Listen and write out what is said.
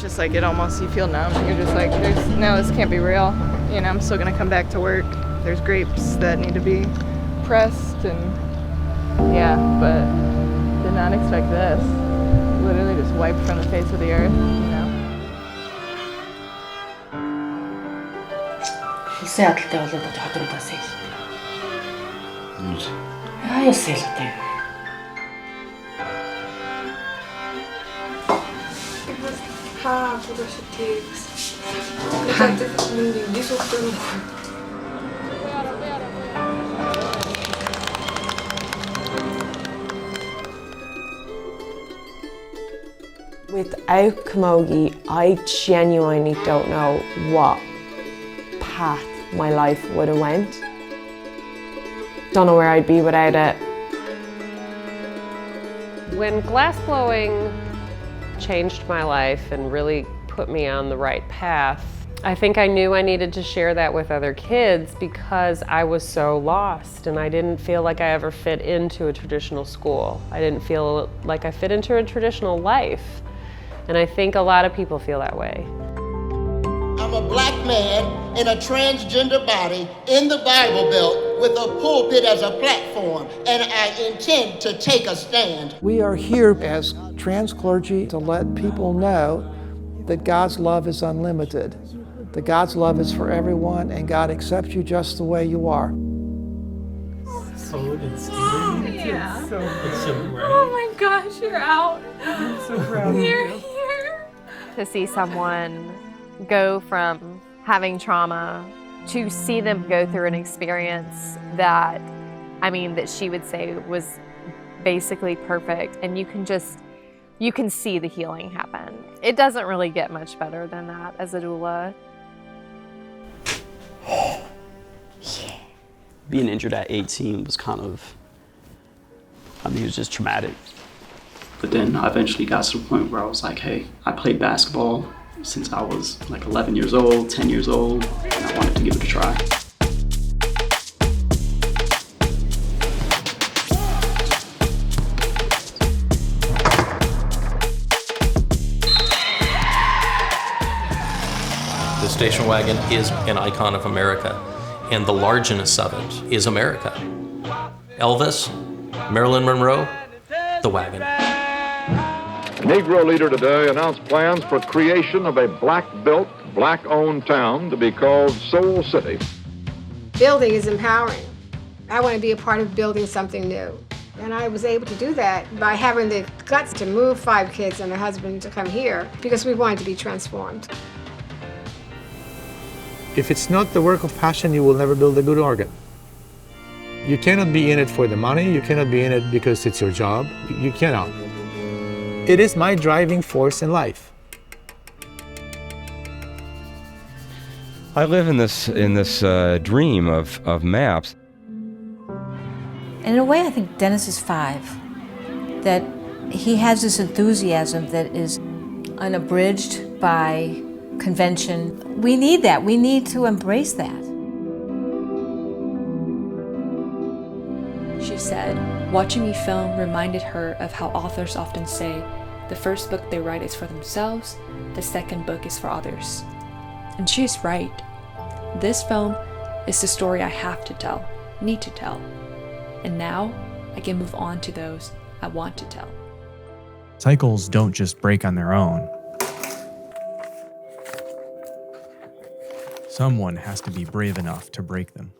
just like, it almost, you feel numb. You're just like, no, this can't be real. You know, I'm still gonna come back to work. There's grapes that need to be pressed, and yeah, but did not expect this. Literally just wiped from the face of the earth, you know. Улсын ядалтай болоод ходрогдоос хэлдэг. Яас хэлдэг. It was hard to brush your teeth. This was the Without Camogie, I genuinely don't know what path my life would have went. Don't know where I'd be without it. When glassblowing changed my life and really put me on the right path, I think I knew I needed to share that with other kids because I was so lost and I didn't feel like I ever fit into a traditional school. I didn't feel like I fit into a traditional life. And I think a lot of people feel that way. I'm a black man in a transgender body in the Bible Belt with a pulpit as a platform, and I intend to take a stand. We are here as trans clergy to let people know that God's love is unlimited, that God's love is for everyone, and God accepts you just the way you are. So it's yeah. It's so great. Oh my gosh, you're out. I'm so proud of You're you. here. To see someone go from having trauma to see them go through an experience that, I mean, that she would say was basically perfect, and you can see the healing happen. It doesn't really get much better than that as a doula. Yeah. Being injured at 18 was kind of, I mean, it was just traumatic. But then I eventually got to the point where I was like, hey, I played basketball since I was like 11 years old, 10 years old, and I wanted to give it a try. The station wagon is an icon of America, and the largeness of it is America. Elvis, Marilyn Monroe, the wagon. Negro leader today announced plans for creation of a black-built, black-owned town to be called Soul City. Building is empowering. I want to be a part of building something new. And I was able to do that by having the guts to move 5 kids and a husband to come here because we wanted to be transformed. If it's not the work of passion, you will never build a good organ. You cannot be in it for the money. You cannot be in it because it's your job. You cannot. It is my driving force in life. I live in this dream of maps. And in a way, I think Dennis is 5. That he has this enthusiasm that is unabridged by convention. We need that. We need to embrace that. She said, watching me film reminded her of how authors often say the first book they write is for themselves, the second book is for others. And she's right. This film is the story I have to tell, need to tell. And now I can move on to those I want to tell. Cycles don't just break on their own. Someone has to be brave enough to break them.